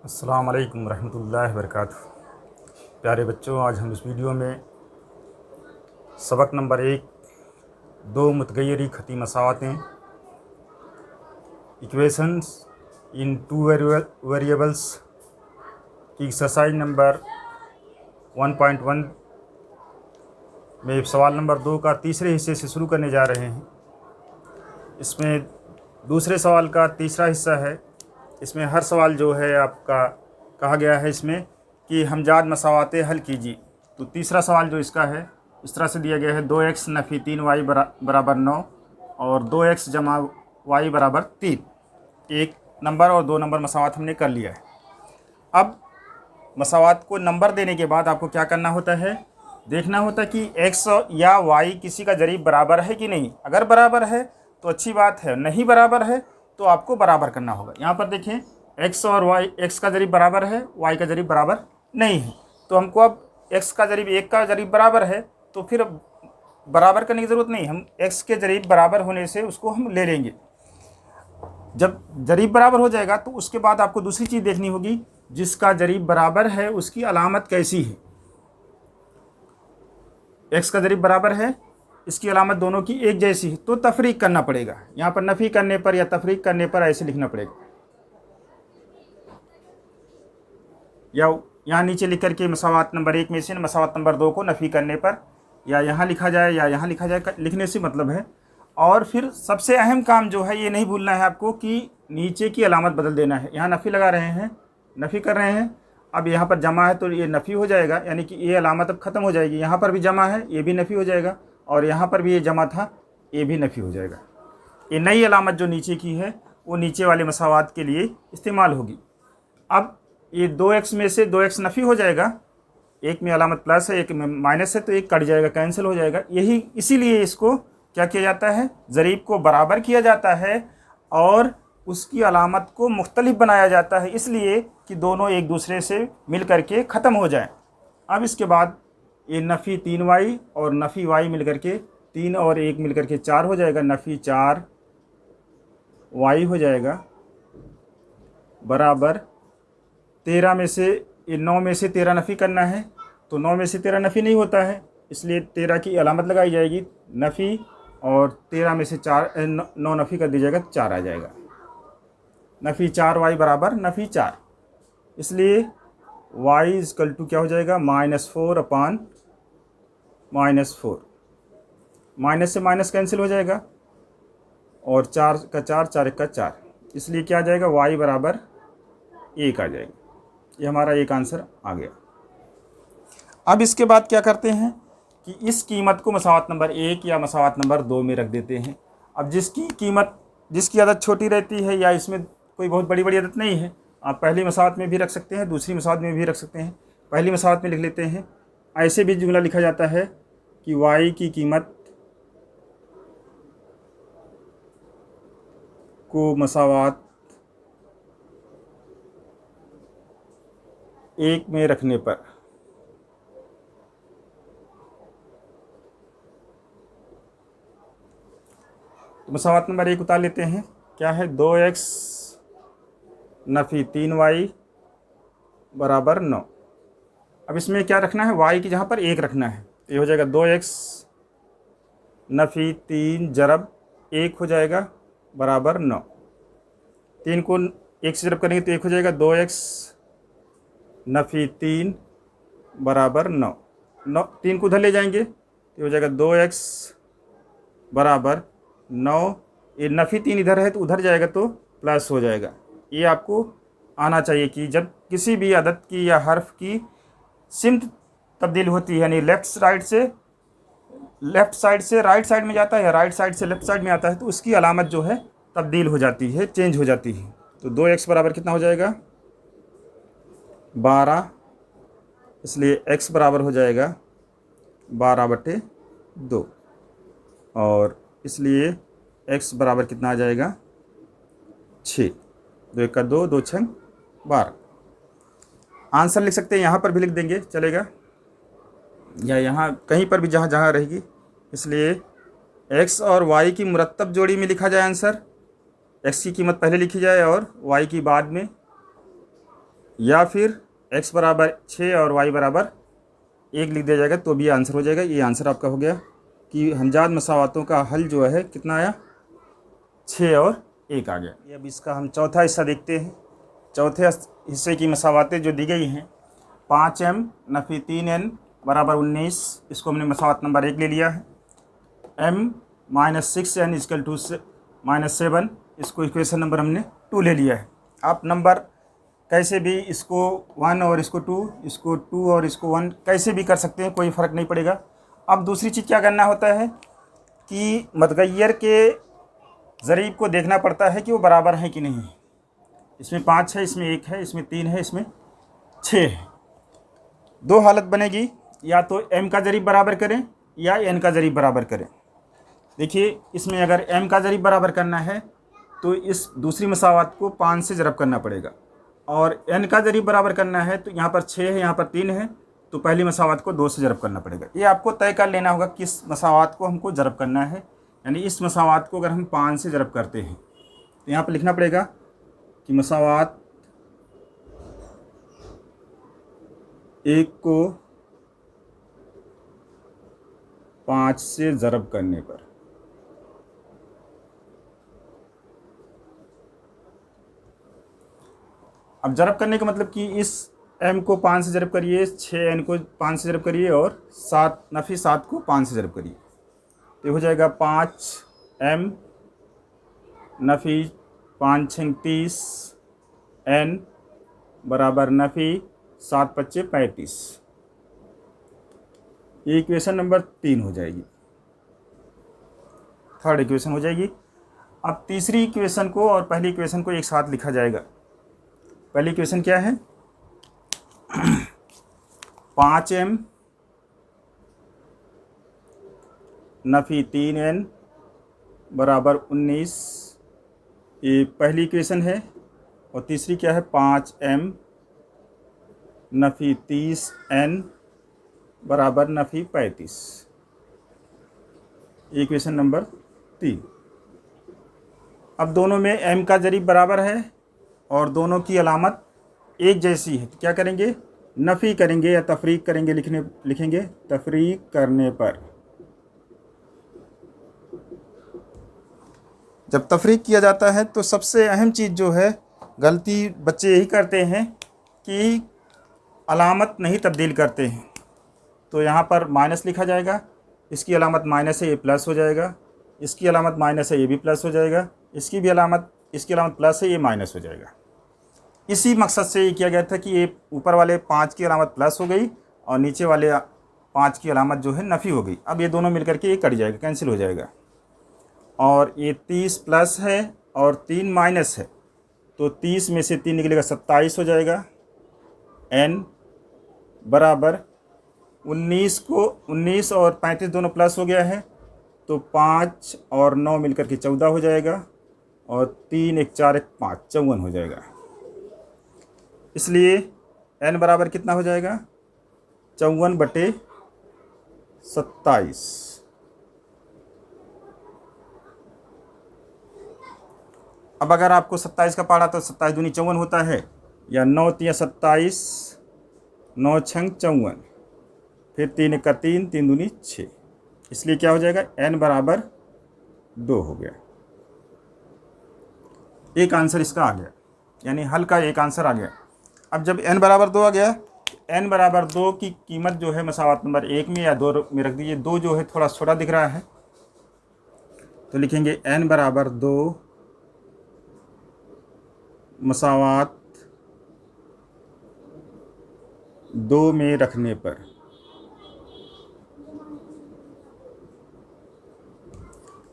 अस्सलाम वालेकुम रहमतुल्लाहि वबरकातुहू। प्यारे बच्चों, आज हम इस वीडियो में सबक नंबर 1 दो मुतगय्यरी खती मसावातें इक्वेशंस इन टू वेरिएबल्स की एक्सरसाइज नंबर 1.1 में सवाल नंबर 2 का तीसरे हिस्से से शुरू करने जा रहे हैं। इसमें दूसरे सवाल का तीसरा हिस्सा है। इसमें हर सवाल जो है आपका कहा गया है इसमें कि हमजाद मसावातें हल कीजिए। तो तीसरा सवाल जो इसका है इस तरह से दिया गया है, 2x नफ़ी 3y बराबर 9 और 2x जमा y बराबर 3। एक नंबर और दो नंबर मसावात हमने कर लिया है। अब मसावात को नंबर देने के बाद आपको क्या करना होता है, देखना होता है कि x या y किसी का जरीब बराबर है कि नहीं। अगर बराबर है तो अच्छी बात है, नहीं बराबर है तो आपको बराबर करना होगा। यहाँ पर देखें x और y, x का जरीब बराबर है, y का जरीब बराबर नहीं है। तो हमको अब x का जरीब 1 का जरीब बराबर है तो फिर बराबर करने की ज़रूरत नहीं, हम x के जरीब बराबर होने से उसको हम ले लेंगे। जब जरीब बराबर हो जाएगा तो उसके बाद आपको दूसरी चीज़ देखनी होगी, जिसका जरीब बराबर है उसकी अलामत कैसी है। x का जरीब बराबर है, इसकी अलामत दोनों की एक जैसी है तो तफरीक करना पड़ेगा। यहाँ पर नफ़ी करने पर या तफरीक करने पर ऐसे लिखना पड़ेगा, या यहाँ नीचे लिख करके मसावात नंबर 1 में से मसावात नंबर 2 को नफ़ी करने पर या यहाँ लिखा जाए या यहाँ लिखा जाए, लिखने से मतलब है। और फिर सबसे अहम काम जो है ये नहीं भूलना है आपको कि नीचे की अलामत बदल देना है। यहाँ नफ़ी लगा रहे हैं, नफ़ी कर रहे हैं, अब यहाँ पर जमा है तो ये नफ़ी हो जाएगा, यानी कि ये अलामत अब ख़त्म हो जाएगी। यहाँ पर भी जमा है, ये भी नफ़ी हो जाएगा, और यहाँ पर भी ये जमा था, ये भी नफ़ी हो जाएगा। ये नई अलामत जो नीचे की है वो नीचे वाले मसावात के लिए इस्तेमाल होगी। अब ये 2x में से 2x नफ़ी हो जाएगा, एक में अलामत प्लस है एक में माइनस है तो एक कट जाएगा, कैंसिल हो जाएगा। यही इसीलिए इसको क्या किया जाता है, ज़रीब को बराबर किया जाता है और उसकी अलामत को मुख्तलिफ बनाया जाता है, इसलिए कि दोनों एक दूसरे से मिल कर के ख़त्म हो जाएं। अब इसके बाद ये नफ़ी 3y और नफ़ी y मिल कर के 3 और 1 मिल कर के 4 हो जाएगा, नफ़ी 4y हो जाएगा बराबर 13 में से 9 में से 13 नफ़ी करना है तो 9 में से 13 नफ़ी नहीं होता है, इसलिए 13 की अलामत लगाई जाएगी नफ़ी, और 13 में से 9 नफ़ी कर दी जाएगा, 4 आ जाएगा। नफ़ी 4y बराबर नफ़ी 4, इसलिए y इक्वल टू क्या हो जाएगा, -4 अपान -4। माइनस से माइनस कैंसिल हो जाएगा और 4 का 4, 4 का 4, इसलिए क्या आ जाएगा, y बराबर 1 आ जाएगा। ये हमारा एक आंसर आ गया। अब इसके बाद क्या करते हैं कि इस कीमत को मसावात नंबर 1 या मसावात नंबर 2 में रख देते हैं। अब जिसकी कीमत, जिसकी आदत छोटी रहती है या इसमें कोई बहुत बड़ी बड़ी आदत नहीं है, आप पहली मसावात में भी रख सकते हैं, दूसरी मसावात में भी रख सकते हैं। पहली मसावात में लिख लेते हैं, ऐसे भी जुमला लिखा जाता है कि y की कीमत को मसावात 1 में रखने पर तो मसावात नंबर 1 उतार लेते हैं, क्या है, 2x नफ़ी 3y बराबर 9। अब इसमें क्या रखना है, y की जगह पर 1 रखना है, तो ये हो जाएगा 2x नफ़ी 3 जरब 1 हो जाएगा बराबर 9। 3 को 1 से जरब करेंगे तो 1 हो जाएगा, 2x नफ़ी 3 बराबर 9। 3 को उधर ले जाएंगे तो हो जाएगा 2x बराबर 9। ये नफ़ी 3 इधर है तो उधर जाएगा तो प्लस हो जाएगा। ये आपको आना चाहिए कि जब किसी भी अदद की या हर्फ की सिमत तब्दील होती है, यानी लेफ़्ट साइड से राइट साइड में जाता है या राइट साइड से लेफ़्ट साइड में आता है, तो उसकी अलामत जो है तब्दील हो जाती है, चेंज हो जाती है। तो 2x बराबर कितना हो जाएगा, 12, इसलिए x बराबर हो जाएगा 12/2, और इसलिए x बराबर कितना आ जाएगा, 6। 2 1 का 2, 2 6 12। आंसर लिख सकते हैं, यहाँ पर भी लिख देंगे चलेगा, या यहाँ कहीं पर भी जहाँ जहाँ रहेगी। इसलिए x और y की मुरत्तब जोड़ी में लिखा जाए आंसर, x की कीमत पहले लिखी जाए और y की बाद में, या फिर x बराबर 6 और y बराबर 1 लिख दिया जाएगा तो भी आंसर हो जाएगा। ये आंसर आपका हो गया कि हमजाद मसावातों का हल जो है कितना आया, 6 और 1 आ गया। ये अब इसका हम चौथा हिस्सा देखते हैं। चौथे हिस्से की मसावातें जो दी गई हैं, 5m नफ़ी 3n बराबर 19, इसको हमने मसावात नंबर 1 ले लिया है। m minus 6n is equal to -7, इसको इक्वेशन नंबर हमने 2 ले लिया है। आप नंबर कैसे भी इसको 1 और इसको 2, इसको 2 और इसको 1 कैसे भी कर सकते हैं, कोई फ़र्क नहीं पड़ेगा। अब दूसरी चीज़ क्या करना होता है कि मतगैर के ज़रीब को देखना पड़ता है कि वो बराबर है कि नहीं। इसमें 5 है, इसमें 1 है, इसमें 3 है, इसमें 6 है। दो हालत बनेगी, या तो m का ज़रीब बराबर करें या n का ज़रीब बराबर करें। देखिए इसमें अगर m का ज़रीब बराबर करना है तो इस दूसरी मसावत को 5 से ज़रब करना पड़ेगा, और n का ज़रीब बराबर करना है तो यहाँ पर 6 है, यहाँ पर 3 है, तो पहली मसावत को 2 से ज़रब करना पड़ेगा। ये आपको तय कर लेना होगा किस मसावत को हमको ज़रब करना है। यानी इस मसावत को अगर हम 5 से ज़रब करते हैं तो यहाँ पर लिखना पड़ेगा कि मसावत 1 को 5 से ज़रब करने पर अब ज़रब करने का मतलब कि इस m को 5 से ज़रब करिए, 6n को 5 से ज़रब करिए और 7 नफ़ी 7 को 5 से ज़रब करिए, तो हो जाएगा 5m नफ़ी 5 6 30 n बराबर नफ़ी 7 5 35। ये इक्वेशन नंबर 3 हो जाएगी, थर्ड इक्वेशन हो जाएगी। अब तीसरी इक्वेशन को और पहली इक्वेशन को एक साथ लिखा जाएगा। पहली इक्वेशन क्या है, 5m नफ़ी 3n बराबर 19, ये पहली इक्वेशन है। और तीसरी क्या है, 5m नफ़ी 30n बराबर नफ़ी 35, इक्वेशन नंबर 3। अब दोनों में m का ज़रीब बराबर है और दोनों की अलामत एक जैसी है, तो क्या करेंगे, नफ़ी करेंगे या तफरीक करेंगे, लिखेंगे तफरीक करने पर। जब तफरीक किया जाता है तो सबसे अहम चीज़ जो है, गलती बच्चे यही करते हैं कि अलामत नहीं तब्दील करते हैं। तो यहाँ पर माइनस लिखा जाएगा, इसकी अलामत माइनस है, ये प्लस हो जाएगा, इसकी अलामत माइनस है, ये भी प्लस हो जाएगा, इसकी अलामत प्लस है, ये माइनस हो जाएगा। इसी मकसद से ये किया गया था कि ये ऊपर वाले 5 की अलामत प्लस हो गई और नीचे वाले 5 की अलामत जो है नफ़ी हो गई। अब ये दोनों मिलकर के ये कट जाएगा, कैंसिल हो जाएगा। और ये 30 प्लस है और 3 माइनस है, तो 30 में से 3 निकलेगा 27 हो जाएगा। n बराबर 19 और 35 दोनों प्लस हो गया है, तो 5 और 9 मिलकर के 14 हो जाएगा, और 3 1 4 1 5 54 हो जाएगा। इसलिए n बराबर कितना हो जाएगा, 54/27। अब अगर आपको 27 का पढ़ा तो 27 दूनी 54 होता है, या 9 3 27, 9 6 54, फिर 3 1 3, 3 दूनी 6, इसलिए क्या हो जाएगा, n बराबर 2 हो गया। एक आंसर इसका आ गया, यानी हल का एक आंसर आ गया। अब जब n बराबर 2 आ गया, n बराबर 2 की कीमत जो है मसावत नंबर 1 में या 2 में रख दीजिए। 2 जो है थोड़ा छोटा दिख रहा है, तो लिखेंगे n बराबर 2 मसावत 2 में रखने पर।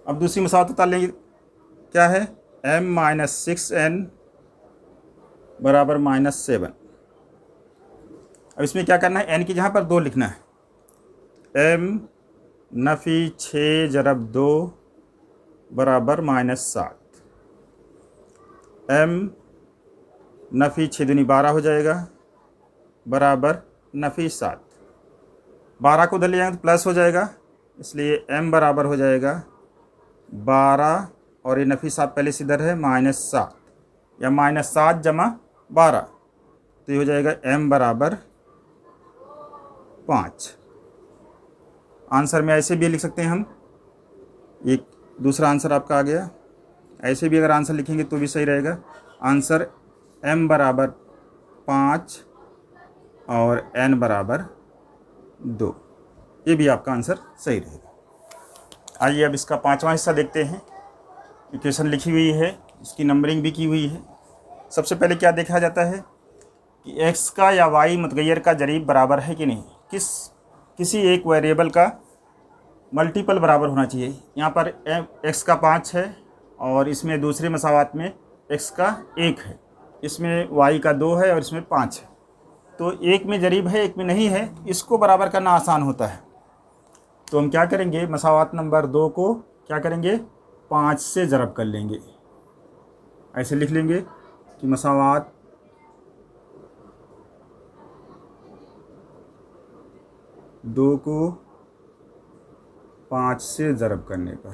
अब दूसरी मसावत उतार लेंगे, क्या है, m माइनस 6n बराबर -7। अब इसमें क्या करना है, n की जगह पर 2 लिखना है। m नफ़ी 6 ज़रब 2 बराबर -7। m नफ़ी 6 दूनी 12 हो जाएगा, बराबर नफ़ी 7। 12 को उधर ले जाएंगे तो प्लस हो जाएगा, इसलिए m बराबर हो जाएगा 12, और ये नफ़ी 7 पहले से इधर है, -7, या -7 जमा 12, तो ये हो जाएगा m बराबर 5। आंसर में ऐसे भी लिख सकते हैं हम, एक दूसरा आंसर आपका आ गया। ऐसे भी अगर आंसर लिखेंगे तो भी सही रहेगा। आंसर m बराबर 5 और n बराबर 2, ये भी आपका आंसर सही रहेगा। आइए अब इसका पांचवा हिस्सा देखते हैं। इक्वेशन लिखी हुई है, इसकी नंबरिंग भी की हुई है। सबसे पहले क्या देखा जाता है कि x का या y मुतगैर का जरीब बराबर है कि नहीं। किसी एक वेरिएबल का मल्टीपल बराबर होना चाहिए। यहाँ पर x का 5 है और इसमें दूसरे मसावात में x का 1 है, इसमें y का 2 है और इसमें 5 है। तो एक में जरीब है एक में नहीं है, इसको बराबर करना आसान होता है। तो हम क्या करेंगे, मसावात नंबर 2 को क्या करेंगे, 5 से ज़रब कर लेंगे। ऐसे लिख लेंगे कि मसावात 2 को 5 से ज़रब करने पर,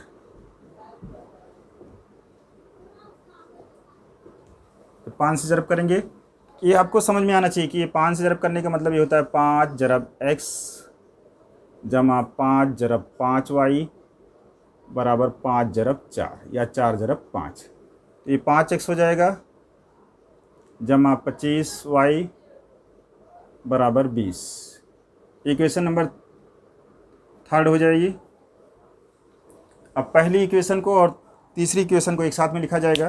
तो 5 से ज़रब करेंगे। ये आपको समझ में आना चाहिए कि ये 5 से ज़रब करने का मतलब ये होता है 5 ज़रब x जमा 5 ज़रब 5y बराबर 5 ज़रब 4 या 4 ज़रब 5। तो ये 5x हो जाएगा जमा 25y बराबर 20। इक्वेशन नंबर 3 हो जाएगी। अब पहली इक्वेशन को और तीसरी इक्वेशन को एक साथ में लिखा जाएगा।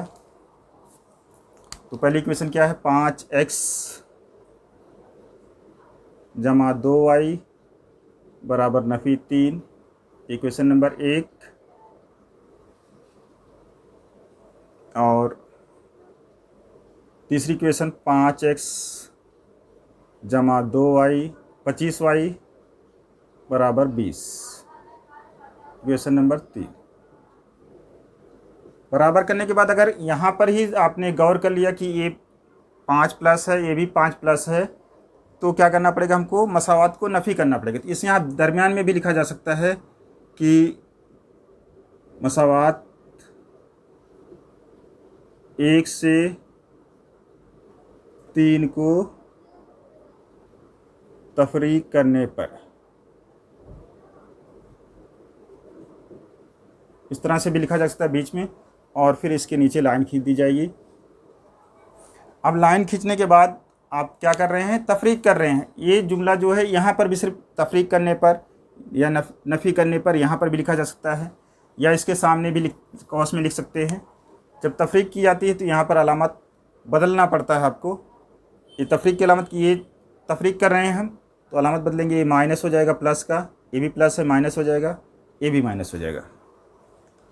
तो पहली इक्वेशन क्या है, 5x जमा 2y बराबर नफी 3, इक्वेशन नंबर 1। और तीसरी इक्वेशन 5x जमा 2y 25y बराबर 20, इक्वेशन नंबर 3। बराबर करने के बाद अगर यहाँ पर ही आपने गौर कर लिया कि ये 5 प्लस है, ये भी 5 प्लस है, तो क्या करना पड़ेगा, हमको मसावात को नफ़ी करना पड़ेगा। तो इस यहाँ दरमियान में भी लिखा जा सकता है कि मसावात 1 से 3 को तफरीक करने पर, इस तरह से भी लिखा जा सकता है बीच में, और फिर इसके नीचे लाइन खींच दी जाएगी। अब लाइन खींचने के बाद आप क्या कर रहे हैं, तफरीक कर रहे हैं। ये जुमला जो है यहाँ पर भी सिर्फ तफरीक करने पर या नफ़ी करने पर यहाँ पर भी लिखा जा सकता है, या इसके सामने भी कौस में लिख सकते हैं। जब तफरीक की जाती है तो यहाँ पर अलामत बदलना पड़ता है आपको। ये तफरीक की अलामत की, ये तफरीक कर रहे हैं हम तो अलामत बदलेंगे। ये माइनस हो जाएगा प्लस का, ये भी प्लस है, माइनस हो जाएगा, ये भी माइनस हो जाएगा।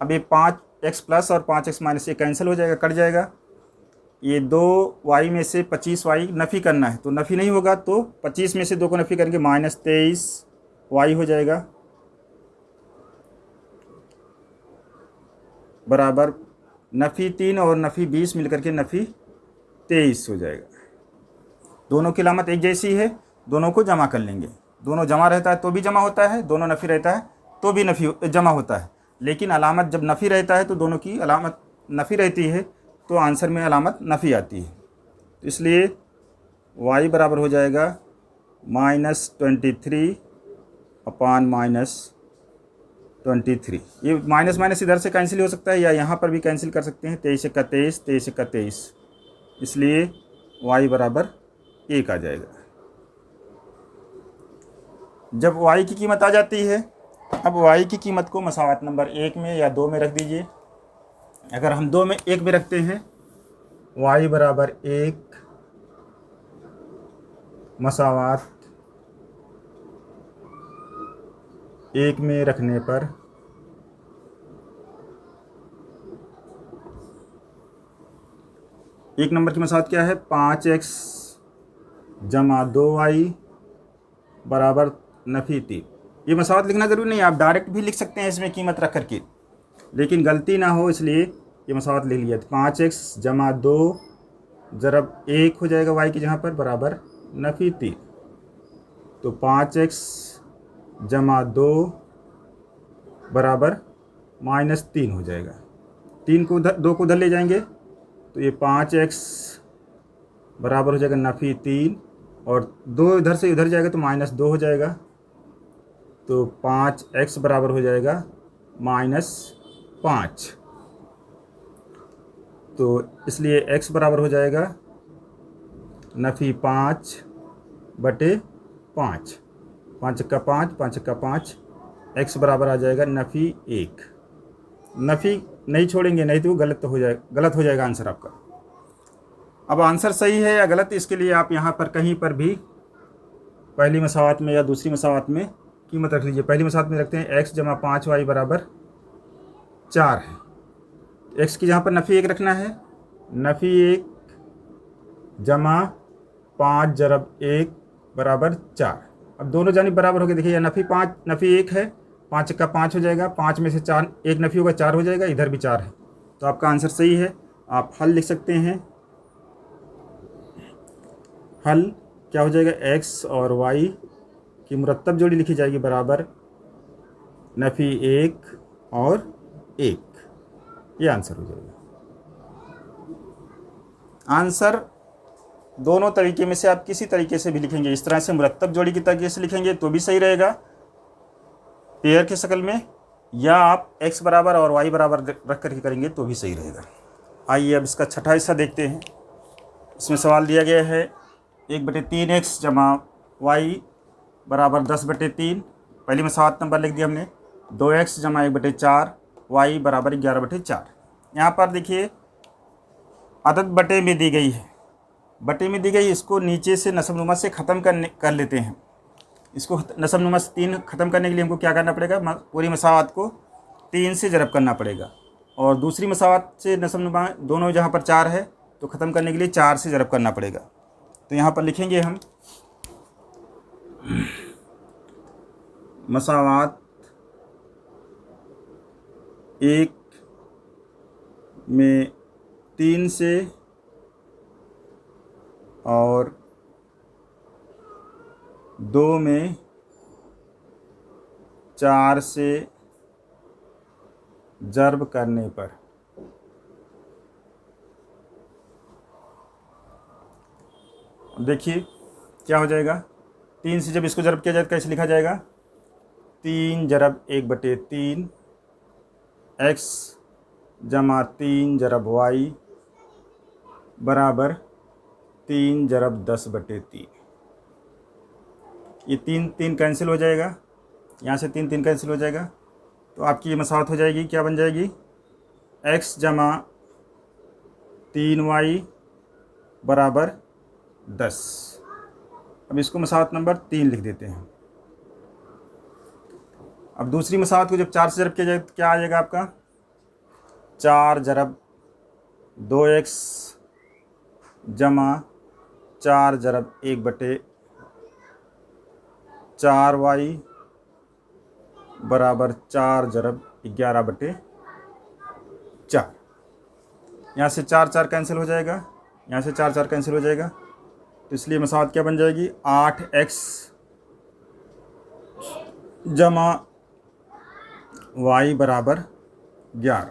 अब ये 5x प्लस और 5x माइनस ये कैंसिल हो जाएगा, कट जाएगा। ये 2y में से 25y नफ़ी करना है, तो नफ़ी नहीं होगा, तो 25 में से 2 को नफ़ी करेंगे, -23y हो जाएगा बराबर नफ़ी 3 और नफ़ी 20 मिलकर के नफ़ी 23 हो जाएगा। दोनों की अलामत एक जैसी है, दोनों को जमा कर लेंगे। दोनों जमा रहता है तो भी जमा होता है, दोनों नफ़ी रहता है तो भी नफ़ी जमा होता है। लेकिन अलामत जब नफ़ी रहता है तो दोनों की अलामत नफ़ी रहती है, तो आंसर में अलामत नफ़ी आती है। तो इसलिए y बराबर हो जाएगा -23 अपान -23। ये माइनस माइनस इधर से कैंसिल हो सकता है या यहाँ पर भी कैंसिल कर सकते हैं। 23 का 23, 23 का 23, इसलिए y बराबर 1 आ जाएगा। जब y की कीमत आ जाती है, अब y की कीमत को मसावात नंबर 1 में या 2 में रख दीजिए। अगर हम 2 में 1 में रखते हैं, y बराबर 1 मसावात 1 में रखने पर एक नंबर की मसावात क्या है, 5x जमा 2y बराबर नफ़ी 3। ये मसावात लिखना ज़रूरी नहीं, आप डायरेक्ट भी लिख सकते हैं इसमें कीमत रख करके, लेकिन गलती ना हो इसलिए ये मसावात लिख लिया। 5x जमा 2 ज़रब 1 हो जाएगा y की जगह पर बराबर नफ़ी 3। तो 5x जमा 2 बराबर -3 हो जाएगा। 3 को 2 को उधर ले जाएंगे तो ये 5x बराबर हो जाएगा नफ़ी 3, और 2 इधर से उधर जाएगा तो -2 हो जाएगा, तो 5x बराबर हो जाएगा -5। तो इसलिए x बराबर हो जाएगा नफ़ी 5/5, 5 का 5, 5 का 5, x बराबर आ जाएगा नफ़ी 1। नफ़ी नहीं छोड़ेंगे, नहीं तो गलत हो जाएगा आंसर आपका। अब आंसर सही है या गलत, इसके लिए आप यहाँ पर कहीं पर भी पहली मसावात में या दूसरी मसावात में कीमत रख लीजिए। पहली मसावात में रखते हैं x जमा 5y बराबर 4 है। x की जहाँ पर नफ़ी 1 रखना है, नफ़ी 1 जमा 5 जरब 1 बराबर 4। अब दोनों जानिब बराबर हो गए। देखिए नफ़ी 5 नफ़ी 1 है, 5 का 5 हो जाएगा, 5 में से 4 एक नफ़ी होगा, 4 हो जाएगा, इधर भी 4 है, तो आपका आंसर सही है। आप हल लिख सकते हैं। हल क्या हो जाएगा, x और y की मुरत्तब जोड़ी लिखी जाएगी बराबर नफ़ी 1 और 1, ये आंसर हो जाएगा। आंसर दोनों तरीके में से आप किसी तरीके से भी लिखेंगे, इस तरह से मुरत्तब जोड़ी की तरीके से लिखेंगे तो भी सही रहेगा पेयर के शक्ल में, या आप x बराबर और y बराबर रख करके करेंगे तो भी सही रहेगा। आइए अब इसका छठा हिस्सा देखते हैं। इसमें सवाल दिया गया है 1/3x जमा y बराबर 10/3। पहली मसावत नंबर लिख दिया हमने, 2x जमा 1/4 y बराबर 11/4। यहाँ पर देखिए अदद बटे में दी गई है, बटे में दी गई, इसको नीचे से नसबनुमा से ख़त्म कर लेते हैं। इसको नसबनुमा से 3 ख़त्म करने के लिए हमको क्या करना पड़ेगा, पूरी मसावत को 3 से ज़रब करना पड़ेगा, और दूसरी मसावत से नसबनुमा दोनों जहाँ पर 4 है तो ख़त्म करने के लिए 4 से ज़रब करना पड़ेगा। तो यहाँ पर लिखेंगे हम मसावत 1 में 3 से और 2 में 4 से ज़रब करने पर देखिए क्या हो जाएगा। 3 से जब इसको ज़रब किया जाए तो कैसे लिखा जाएगा, 3 ज़रब 1/3 x जमा 3 ज़रब y बराबर 3 ज़रब 10/3। ये 3 कैंसिल हो जाएगा, यहाँ से 3 कैंसिल हो जाएगा, तो आपकी ये मसावत हो जाएगी, क्या बन जाएगी, x जमा 3y बराबर 10। अब इसको मसावत नंबर 3 लिख देते हैं। अब दूसरी मसावत को जब 4 से ज़रब किया जाए तो क्या आ जाएगा आपका, 4 ज़रब 2x जमा 4 ज़रब 1/4y बराबर 4 ज़रब 11/4। यहाँ से 4 कैंसिल हो जाएगा, यहाँ से 4 कैंसिल हो जाएगा, तो इसलिए मसावत क्या बन जाएगी, 8x जमा y बराबर 11।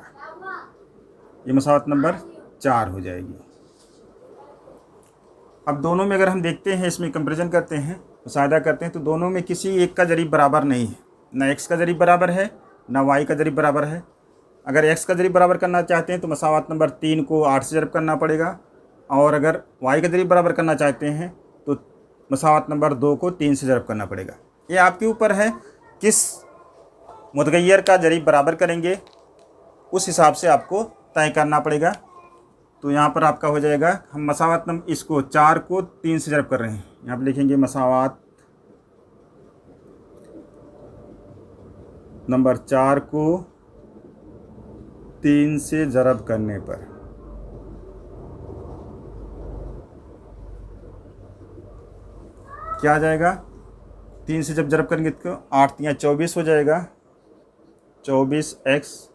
ये मसावत नंबर 4 हो जाएगी। अब दोनों में अगर हम देखते हैं, इसमें कंपैरिजन करते हैं, मुशाहिदा करते हैं, तो दोनों में किसी एक का ज़रीब बराबर नहीं है, ना x का ज़रीब बराबर है ना y का ज़रीब बराबर है। अगर x का ज़रीब बराबर करना चाहते हैं तो मसावत नंबर 3 को 8 से ज़रब करना पड़ेगा, और अगर y का ज़रीब बराबर करना चाहते हैं तो मसावत नंबर 2 को 3 से ज़रब करना पड़ेगा। ये आपके ऊपर है किस मुतगय्यर का ज़रीब बराबर करेंगे, उस हिसाब से आपको तय करना पड़ेगा। तो यहाँ पर आपका हो जाएगा, हम मसावत नंबर इसको 4 को 3 से ज़रब कर रहे हैं, यहाँ पर लिखेंगे मसावत नंबर 4 को 3 से ज़रब करने पर क्या आ जाएगा, 3 से जब ज़रब करेंगे तो 8 × 24 हो जाएगा, 24x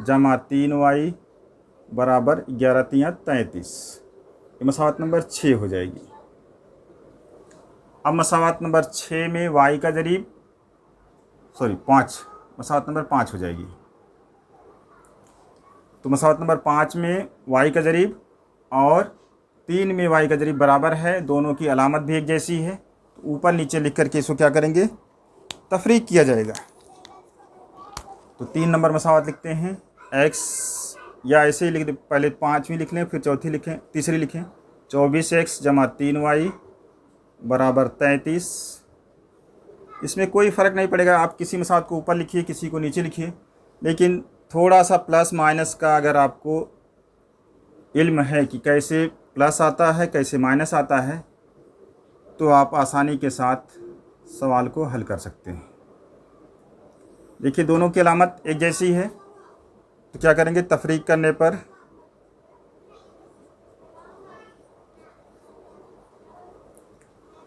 जमा 3y बराबर 11 × 33। ये मसावत नंबर 6 हो जाएगी। अब मसावत नंबर 6 में y का ज़रीब 5, मसावत नंबर 5 हो जाएगी। तो मसावत नंबर 5 में y का ज़रीब और 3 में y का ज़रिब बराबर है, दोनों की अलामत भी एक जैसी है, तो ऊपर नीचे लिख करके इसको क्या करेंगे, तफरीक किया जाएगा। तो 3 नंबर मसावत लिखते हैं x, या ऐसे ही लिख दे, पहले 5वीं लिख लें, फिर चौथी लिखें, तीसरी लिखें। 24x जमा 3y बराबर 33। इसमें कोई फ़र्क नहीं पड़ेगा, आप किसी मसावत को ऊपर लिखिए, किसी को नीचे लिखिए, लेकिन थोड़ा सा प्लस माइनस का अगर आपको इल्म है कि कैसे प्लस आता है कैसे माइनस आता है, तो आप आसानी के साथ सवाल को हल कर सकते हैं। देखिए दोनों की अलामत एक जैसी है, तो क्या करेंगे, तफरीक करने पर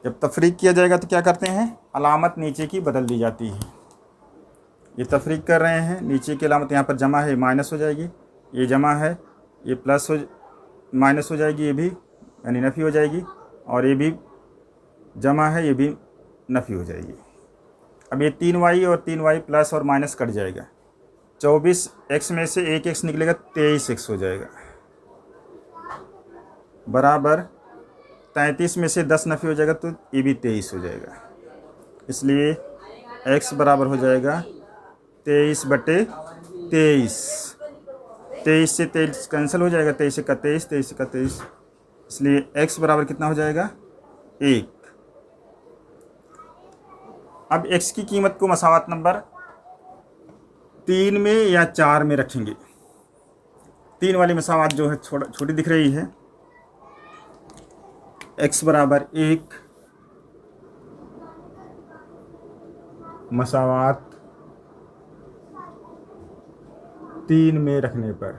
जब तफरीक किया जाएगा तो क्या करते हैं, अलामत नीचे की बदल दी जाती है। ये तफरीक कर रहे हैं, नीचे की अलामत यहाँ पर जमा है, माइनस हो जाएगी, ये जमा है, ये प्लस हो माइनस हो जाएगी, ये भी यानी नफ़ी हो जाएगी, और ये भी जमा है, ये भी नफ़ी हो जाएगी। अब ये 3y और 3y प्लस और माइनस कट जाएगा। 24x में से एक x निकलेगा, 23x हो जाएगा, बराबर 33 में से 10 नफ़ी हो जाएगा, तो ये भी 23 हो जाएगा। इसलिए x बराबर हो जाएगा 23/23। 23 से 23 कैंसिल हो जाएगा, 23 का 23, 23 का 23, इसलिए x बराबर कितना हो जाएगा, 1। अब x की कीमत को मसावत नंबर 3 में या 4 में रखेंगे। 3 वाली मसावत जो है छोटी दिख रही है, x बराबर 1 मसावत 3 में रखने पर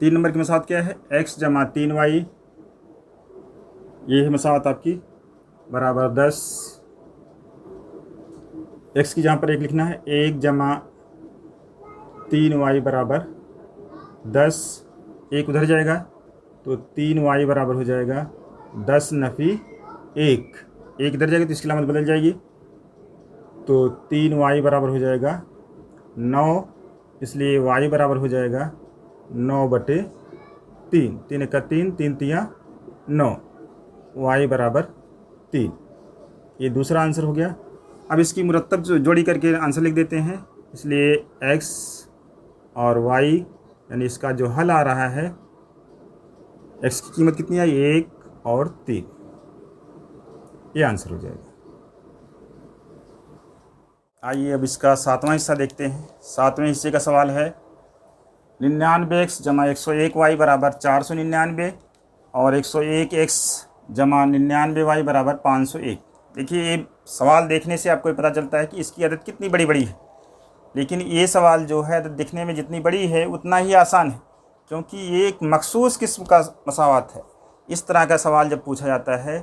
तीन नंबर की मसावत क्या है, x जमा 3y, ये है मसावत आपकी, बराबर 10। x की जहाँ पर 1 लिखना है, 1 जमा 3y बराबर 10, 1 उधर जाएगा, तो 3y बराबर हो जाएगा 10 नफ़ी 1, 1 इधर जाएगा तो इसकी अलामत बदल जाएगी, तो 3y बराबर हो जाएगा 9, इसलिए y बराबर हो जाएगा 9/3, 3 का 3, 3 तिया 9, y बराबर 3। ये दूसरा आंसर हो गया। अब इसकी मुरत्तब जोड़ी करके आंसर लिख देते हैं, इसलिए x और y यानी इसका जो हल आ रहा है, x की कीमत कितनी आई, 1 और 3, ये आंसर हो जाएगा। आइए अब इसका 7वां हिस्सा देखते हैं। 7वें हिस्से का सवाल है 99x जमा 101y बराबर 499 और 101x जमा 99y बराबर 501। देखिए ये सवाल देखने से आपको पता चलता है कि इसकी अदद कितनी बड़ी बड़ी है, लेकिन ये सवाल जो है अदद दिखने में जितनी बड़ी है उतना ही आसान है, क्योंकि ये एक मखसूस किस्म का मसावत है। इस तरह का सवाल जब पूछा जाता है,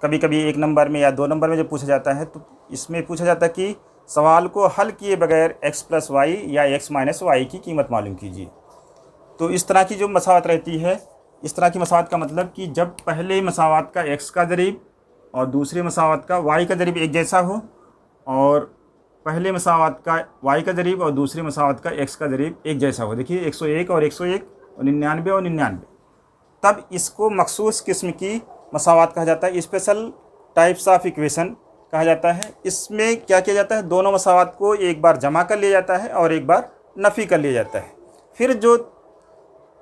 कभी कभी 1 नंबर में या 2 नंबर में जब पूछा जाता है, तो इसमें पूछा जाता है कि सवाल को हल किए बगैर x + y या x - y की कीमत मालूम कीजिए। तो इस तरह की जो मसावत रहती है, इस तरह की मसावत का मतलब कि जब पहले मसावत का x का ज़रिब और दूसरे मसावत का y का ज़रिब एक जैसा हो, और पहले मसावत का y का ज़रिब और दूसरे मसावत का x का ज़रिब एक जैसा हो। देखिए 101 और 101 और 99 और 99, तब इसको मखसूस किस्म की मसावत कहा जाता है, स्पेशल टाइप्स ऑफ इक्वेशन कहा जाता है। इसमें क्या किया जाता है, दोनों मसावत को एक बार जमा कर लिया जाता है और एक बार नफ़ी कर लिया जाता है। फिर जो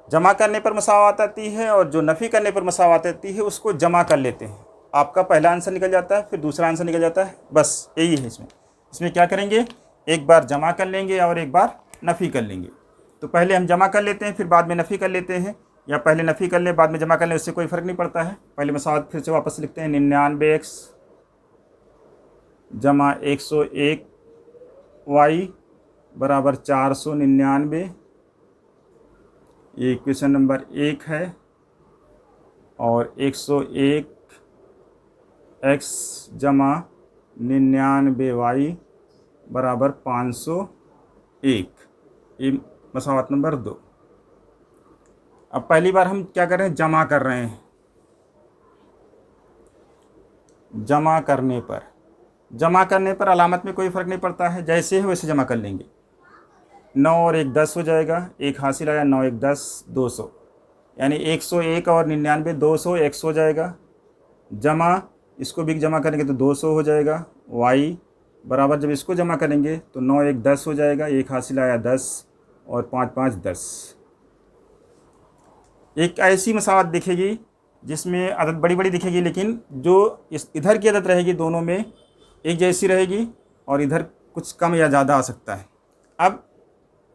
जमा करने पर मसावत आती है और जो नफ़ी करने पर मसावत आती है उसको जमा कर लेते हैं। आपका पहला आंसर निकल जाता है, फिर दूसरा आंसर निकल जाता है, बस यही है। इसमें क्या करेंगे, एक बार जमा कर लेंगे और एक बार नफ़ी कर लेंगे। तो पहले हम जमा कर लेते हैं, फिर बाद में नफ़ी कर लेते हैं, या पहले नफ़ी कर लें बाद में जमा कर लें, उससे कोई फ़र्क नहीं पड़ता है। पहले मसावत फिर से वापस लिखते हैं, 99x जमा 101y बराबर 499। ये इक्वेशन नंबर 1 है। और 101x जमा 99y बराबर 501, ये मसावत नंबर 2। अब पहली बार हम क्या कर रहे हैं, जमा कर रहे हैं। जमा करने पर अलामत में कोई फ़र्क नहीं पड़ता है, जैसे है वैसे जमा कर लेंगे। 9 और 1 10 हो जाएगा, 1 हासिल आया, 9 1 10 200, यानी 101 और 99 200 100 हो जाएगा, जमा इसको भी जमा करेंगे तो 200 हो जाएगा। y बराबर जब इसको जमा करेंगे तो 9 1 10 हो जाएगा, 1 हासिल आया 10 और 5 5 10। एक ऐसी मसावत दिखेगी जिसमें अदद बड़ी बड़ी दिखेगी, लेकिन जो इस इधर की अदद रहेगी दोनों में एक जैसी रहेगी और इधर कुछ कम या ज़्यादा आ सकता है। अब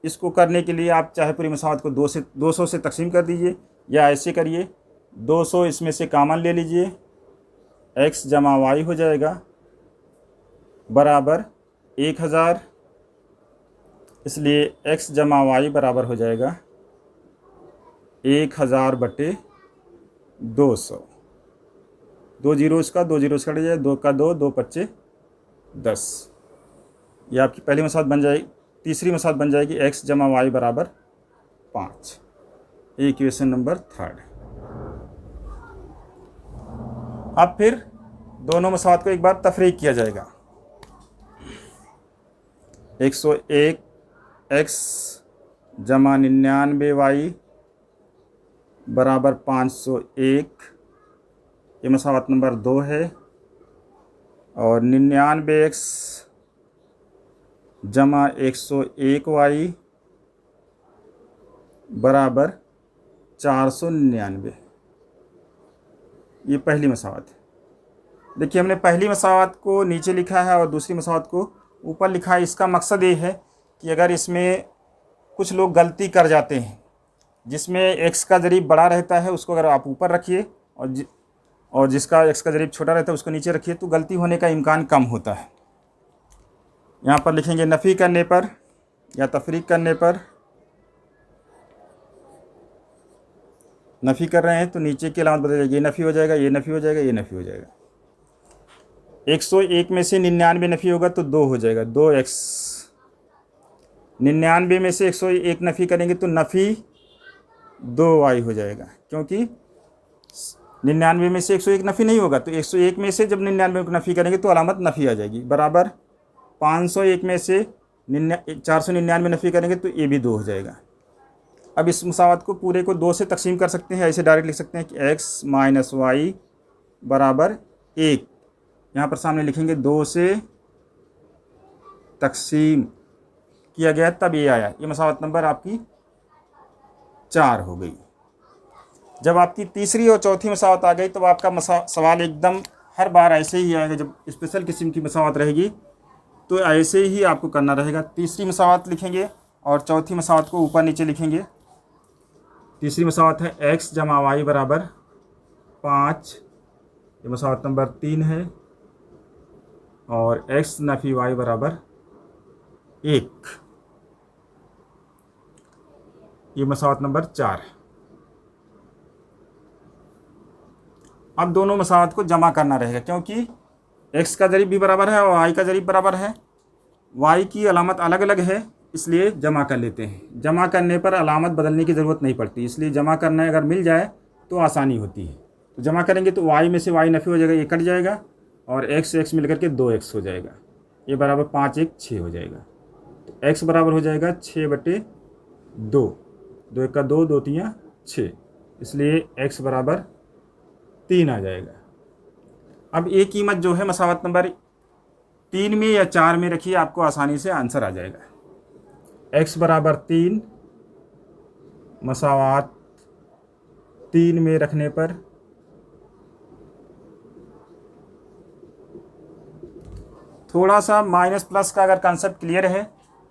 इसको करने के लिए आप चाहे पूरी मसावत को 200 से तकसीम कर दीजिए, या ऐसे करिए 200 इसमें से कामन ले लीजिए, x जमा वाई हो जाएगा बराबर 1000, इसलिए x जमा वाई बराबर हो जाएगा 1000 बटे 200। 2 जीरो इसका, 2 जीरो इसका कट जाए, 2 का 2, 2 पच्चे 10। ये आपकी पहली मसावत बन जाएगी। तीसरी मसावत बन जाएगी x जमा वाई बराबर 5। Equation number 3। अब फिर दोनों मसावत को एक बार तफरीक किया जाएगा। 101 x जमा 99 y बराबर 501, ये मसावत नंबर 2 है। और 99 x जमा 101 y बराबर 499, ये पहली मसावत है। देखिए हमने पहली मसावत को नीचे लिखा है और दूसरी मसावत को ऊपर लिखा है। इसका मकसद ये है कि अगर इसमें कुछ लोग गलती कर जाते हैं, जिसमें x का ज़रीब बड़ा रहता है उसको अगर आप ऊपर रखिए और जिसका x का ज़रीब छोटा रहता है उसको नीचे रखिए, तो गलती होने का इम्कान कम होता है। यहाँ पर लिखेंगे नफ़ी करने पर या तफरीक करने पर, नफ़ी कर रहे हैं तो नीचे की अलामत बदल जाएगी, ये नफ़ी हो जाएगा, ये नफ़ी हो जाएगा, ये नफ़ी हो जाएगा। 101 में से 99 नफ़ी होगा तो 2 हो जाएगा, 2x। 99 में से 101 नफ़ी करेंगे तो नफ़ी 2y हो जाएगा, क्योंकि 99 में से 101 नफ़ी नहीं होगा, तो 101 में से जब 99 को नफ़ी करेंगे तो अलामत नफ़ी आ जाएगी। बराबर 501 में से 499 नफ़ी करेंगे तो ये भी 2 हो जाएगा। अब इस मसावत को पूरे को 2 से तकसीम कर सकते हैं, ऐसे डायरेक्ट लिख सकते हैं कि x माइनस वाई बराबर 1। यहाँ पर सामने लिखेंगे 2 से तकसीम किया गया तब ये आया, ये मसावत नंबर आपकी 4 हो गई। जब आपकी तीसरी और चौथी मसावत आ गई तो आपका सवाल एकदम हर बार ऐसे ही आएगा। जब स्पेशल किस्म की मसावत रहेगी तो ऐसे ही आपको करना रहेगा। तीसरी मसावत लिखेंगे और चौथी मसावत को ऊपर नीचे लिखेंगे। तीसरी मसावत है x जमा वाई बराबर 5, ये मसावत नंबर 3 है। और x नफ़ी y बराबर 1, ये मसावत नंबर 4 है। अब दोनों मसावत को जमा करना रहेगा, क्योंकि x का ज़रीब भी बराबर है और y का ज़रीब बराबर है। y की अलामत अलग अलग है, इसलिए जमा कर लेते हैं। जमा करने पर अलामत बदलने की ज़रूरत नहीं पड़ती, इसलिए जमा करना अगर मिल जाए तो आसानी होती है। तो जमा करेंगे तो y में से y नफ़ी हो जाएगा, ये कट जाएगा और x मिलकर के 2x हो जाएगा, ये बराबर 5 1 6 हो जाएगा। तो x बराबर हो जाएगा 6 बटे 2, 2 1 का 2, 2 3 6, इसलिए x बराबर 3 आ जाएगा। अब ये कीमत जो है मसावत नंबर 3 में या 4 में रखिए, आपको आसानी से आंसर आ जाएगा। x बराबर 3 मसावत 3 में रखने पर थोड़ा सा माइनस प्लस का अगर कंसेप्ट क्लियर है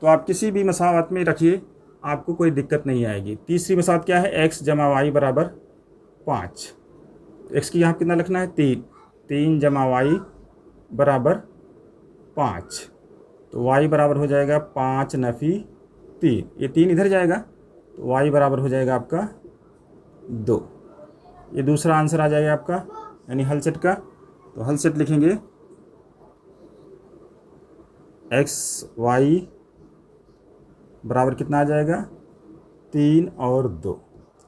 तो आप किसी भी मसावत में रखिए, आपको कोई दिक्कत नहीं आएगी। तीसरी मसावत क्या है, x जमा वाई बराबर 5। x की यहाँ कितना लिखना है 3, 3 जमा वाई बराबर 5, तो y बराबर हो जाएगा 5 नफ़ी 3, ये 3 इधर जाएगा तो y बराबर हो जाएगा आपका 2। ये दूसरा आंसर आ जाएगा आपका, यानी हल सेट का। तो हल सेट लिखेंगे x y बराबर कितना आ जाएगा 3 और 2।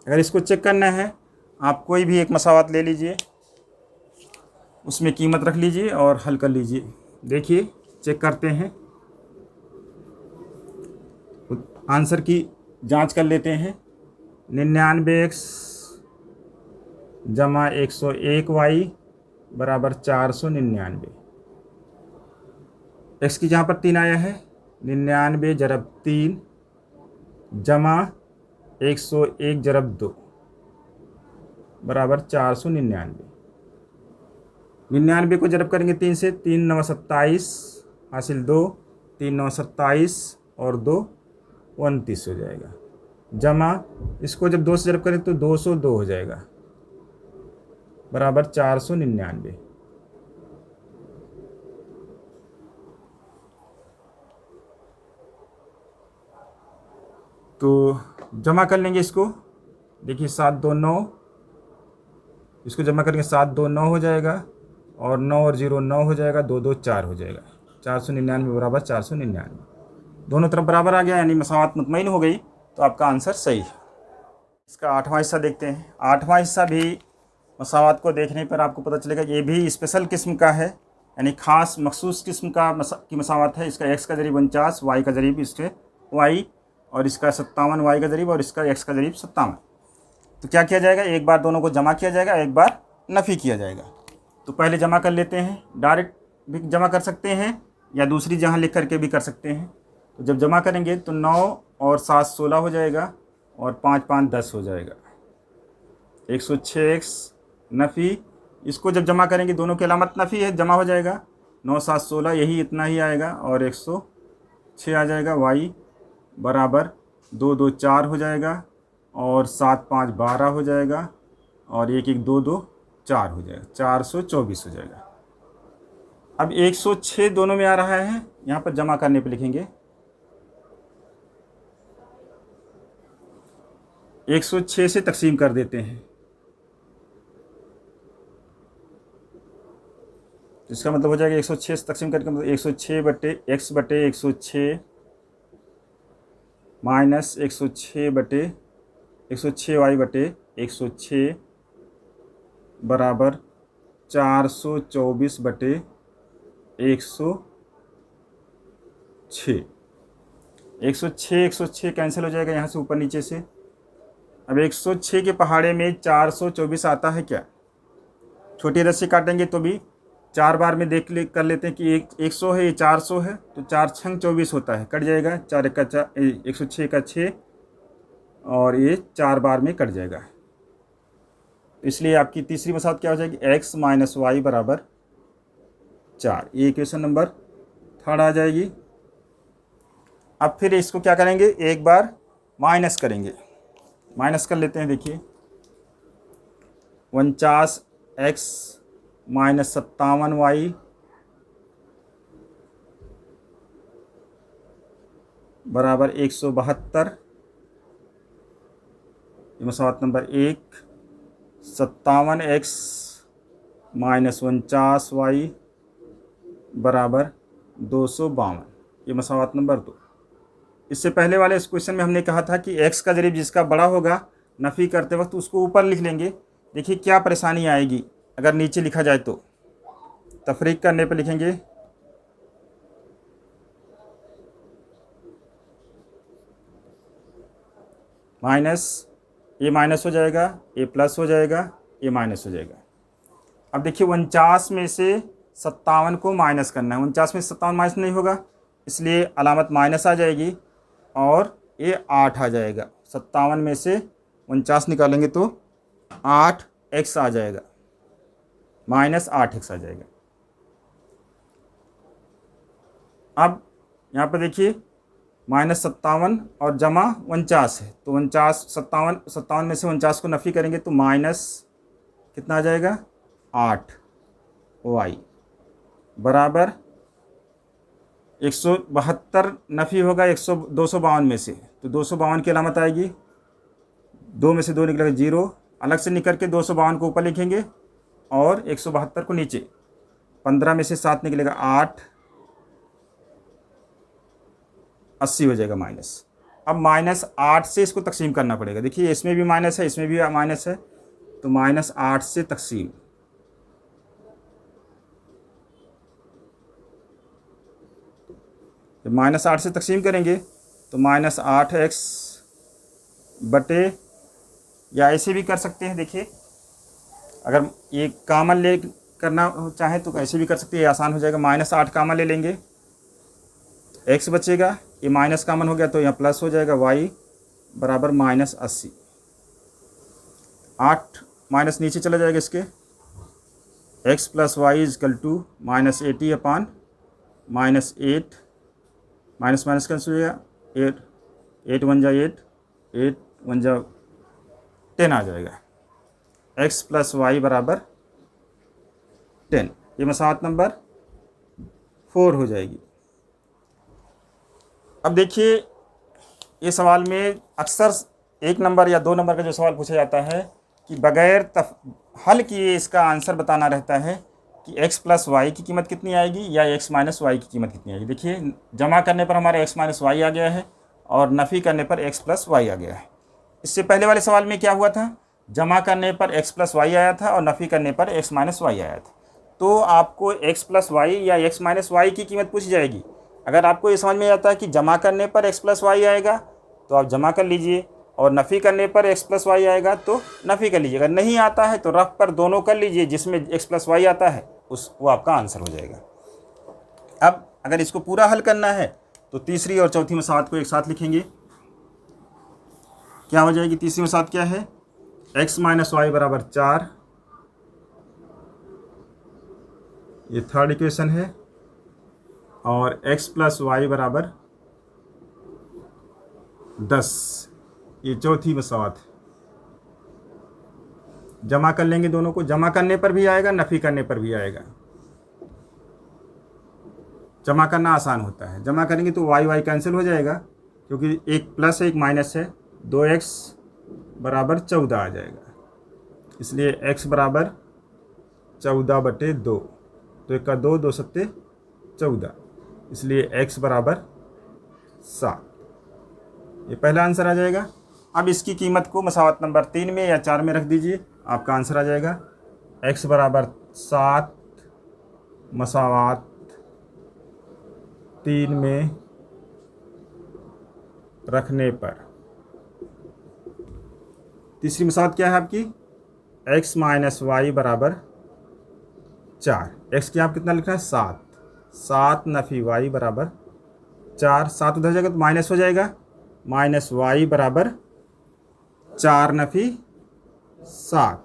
अगर इसको चेक करना है आप कोई भी एक मसावत ले लीजिए, उसमें कीमत रख लीजिए और हल कर लीजिए। देखिए चेक करते हैं। आंसर की जांच कर लेते हैं। 99x जमा 101y बराबर 499। एक्स की जहाँ पर 3 आया है, 99 जरब 3 जमा 101 जरब 2 बराबर 499। 99 को जरब करेंगे 3 से, 3 9 27 हासिल 2, 3 9 27 और 2 29 हो जाएगा। जमा इसको जब 2 से जरब करें तो 202 हो जाएगा बराबर 499। तो जमा कर लेंगे इसको। देखिए 7 2 9, इसको जमा करेंगे 7 2 9 हो जाएगा और 9 और 0 9 हो जाएगा, 2 2 4 हो जाएगा। 499 बराबर 499, दोनों तरफ बराबर आ गया, यानी मसावत मुतमईन हो गई। तो आपका आंसर सही है। इसका 8वां हिस्सा देखते हैं। 8वां हिस्सा भी मसावत को देखने पर आपको पता चलेगा ये भी स्पेशल किस्म का है, यानी ख़ास मखसूस किस्म का की मसावत है। इसका x का ज़रीब 49, y का ज़रीब इसके y और इसका 57 y का ज़रीब और इसका x का ज़रीब 57। तो क्या किया जाएगा, एक बार दोनों को जमा किया जाएगा, एक बार नफ़ी किया जाएगा। तो पहले जमा कर लेते हैं, डायरेक्ट भी जमा कर सकते हैं या दूसरी जहाँ लिख करके भी कर सकते हैं। तो जब जमा करेंगे तो 9 और 7 16 हो जाएगा और 5 5 10 हो जाएगा। 106x नफ़ी, इसको जब जमा करेंगे दोनों की अलामत नफ़ी है, जमा हो जाएगा। 9 7 16 यही इतना ही आएगा और 106 आ जाएगा। y बराबर 2 2 4 हो जाएगा और 7 5 12 हो जाएगा और 1 1 2 2 4 हो जाएगा, 424 हो जाएगा। अब 106 दोनों में आ रहा है, यहाँ पर जमा करने पे लिखेंगे 106 से तकसीम कर देते हैं। इसका मतलब हो जाएगा 106 से तकसीम करके मतलब 106 बटे x बटे 106 माइनस 106 बटे 106y बटे 106 बराबर 424 बटे 106। 106 कैंसिल हो जाएगा यहाँ से ऊपर नीचे से। अब 106 के पहाड़े में 424 आता है क्या, छोटी रस्सी काटेंगे तो भी 4 बार में देख कर लेते हैं कि 100 है, ये 400 है, तो 4 छंग 24 होता है, कट जाएगा। 4 1 का 4, 106 का 6 और ये 4 बार में कट जाएगा। इसलिए आपकी तीसरी मसावत क्या हो जाएगी, x माइनस वाई बराबर 4। ये इक्वेशन नंबर 3 आ जाएगी। अब फिर इसको क्या करेंगे, एक बार माइनस करेंगे, माइनस कर लेते हैं। देखिए 49x माइनस 57y बराबर 172। ये मसावत नंबर 1। 57x माइनस 49y बराबर 252। ये मसावत नंबर 2। इससे पहले वाले इस क्वेश्चन में हमने कहा था कि x का ज़रीब जिसका बड़ा होगा नफ़ी करते वक्त उसको ऊपर लिख लेंगे। देखिए क्या परेशानी आएगी अगर नीचे लिखा जाए तो। तफरीक करने पर लिखेंगे माइनस, ये माइनस हो जाएगा, ये प्लस हो जाएगा, ये माइनस हो जाएगा। अब देखिए 49 में से 57 को माइनस करना है। 49 में 57 माइनस नहीं होगा, इसलिए अलामत माइनस आ जाएगी और ये 8 आ जाएगा। 57 में से 49 निकालेंगे तो 8x आ जाएगा, माइनस 8x आ जाएगा। अब यहाँ पर देखिए माइनस 57 और जमा 49 है, तो 57 में से 49 को नफ़ी करेंगे तो माइनस कितना आ जाएगा, 8y बराबर 172 नफ़ी होगा 252 में से, तो 252 की अलामत आएगी, 2 में से 2 निकलेगा 0, अलग से निकल के 252 को ऊपर लिखेंगे और 172 को नीचे। 15 में से 7 निकलेगा 8, 80 हो जाएगा माइनस। अब माइनस 8 से इसको तकसीम करना पड़ेगा। देखिए इसमें भी माइनस है, इसमें भी माइनस है, तो माइनस 8 से तकसीम। जब माइनस 8 से तकसीम करेंगे तो -8x बटे, या ऐसे भी कर सकते हैं। देखिए अगर ये कामन ले करना चाहे तो ऐसे भी कर सकते हैं, आसान हो जाएगा। -8 कामन ले लेंगे, x बचेगा, ये माइनस कामन हो गया तो यहाँ प्लस हो जाएगा, y बराबर -80। 8 माइनस नीचे चला जाएगा इसके, x plus y is equal to -80 upon -8, minus minus cancel हो जाएगा, 8 1 जा 8, 8 1 जा 10 आ जाएगा। x प्लस वाई बराबर 10, ये मसावत नंबर 4 हो जाएगी। अब देखिए ये सवाल में अक्सर 1 नंबर या 2 नंबर का जो सवाल पूछा जाता है कि बगैर हल किए इसका आंसर बताना रहता है कि x प्लस वाई की कीमत कितनी आएगी या x माइनस वाई की कीमत कितनी आएगी। देखिए जमा करने पर हमारे x माइनस वाई आ गया है और नफ़ी करने पर x प्लस वाई आ गया है। इससे पहले वाले सवाल में क्या हुआ था, जमा करने पर x प्लस वाई आया था और नफ़ी करने पर x माइनस वाई आया था। तो आपको x प्लस वाई या x माइनस वाई की कीमत पूछी जाएगी। अगर आपको ये समझ में आता है कि जमा करने पर x प्लस वाई आएगा तो आप जमा कर लीजिए, और नफ़ी करने पर x प्लस वाई आएगा तो नफ़ी कर लीजिए। अगर नहीं आता है तो रफ पर दोनों कर लीजिए, जिसमें x प्लस वाई आता है वो आपका आंसर हो जाएगा। अब अगर इसको पूरा हल करना है तो तीसरी और चौथी मसावत को एक साथ लिखेंगे। क्या हो जाएगी तीसरी मसावत, क्या है, x माइनस वाई बराबर 4, ये थर्ड इक्वेशन है, और x प्लस वाई बराबर 10, ये चौथी मसावत है। जमा कर लेंगे दोनों को, जमा करने पर भी आएगा, नफ़ी करने पर भी आएगा। जमा करना आसान होता है, जमा करेंगे तो वाई वाई कैंसिल हो जाएगा, क्योंकि एक प्लस है एक माइनस है, 2x बराबर 14 आ जाएगा। इसलिए x बराबर 14/2, तो 1 का 2, 2 सत्ते 14, इसलिए x बराबर 7, ये पहला आंसर आ जाएगा। अब इसकी कीमत को मसावत नंबर 3 में या 4 में रख दीजिए, आपका आंसर आ जाएगा। x बराबर 7 मसावत 3 में रखने पर, तीसरी मसावत क्या है आपकी, x माइनस वाई बराबर 4। x की आप कितना लिख रहे हैं, 7 नफ़ी y बराबर 4, 7 उधर जाएगा तो माइनस हो जाएगा, माइनस वाई बराबर 4 नफ़ी 7,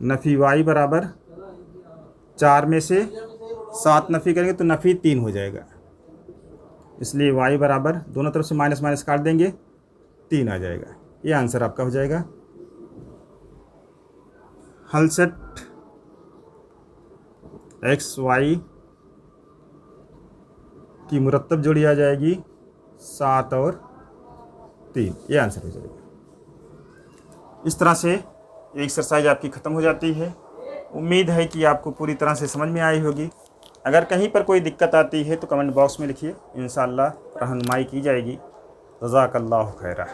नफ़ी y बराबर 4 में से 7 नफ़ी करेंगे तो नफ़ी 3 हो जाएगा, इसलिए y बराबर दोनों तरफ से माइनस माइनस काट देंगे, 3 आ जाएगा। ये आंसर आपका हो जाएगा। हल सेट x y की मुरत्तब जोड़ी आ जाएगी 7 और 3, ये आंसर हो जाएगा। इस तरह से एक्सरसाइज आपकी ख़त्म हो जाती है। उम्मीद है कि आपको पूरी तरह से समझ में आई होगी। अगर कहीं पर कोई दिक्कत आती है तो कमेंट बॉक्स में लिखिए, इंशाअल्लाह रहनुमाई की जाएगी। जज़ाकल्लाहु खैरा।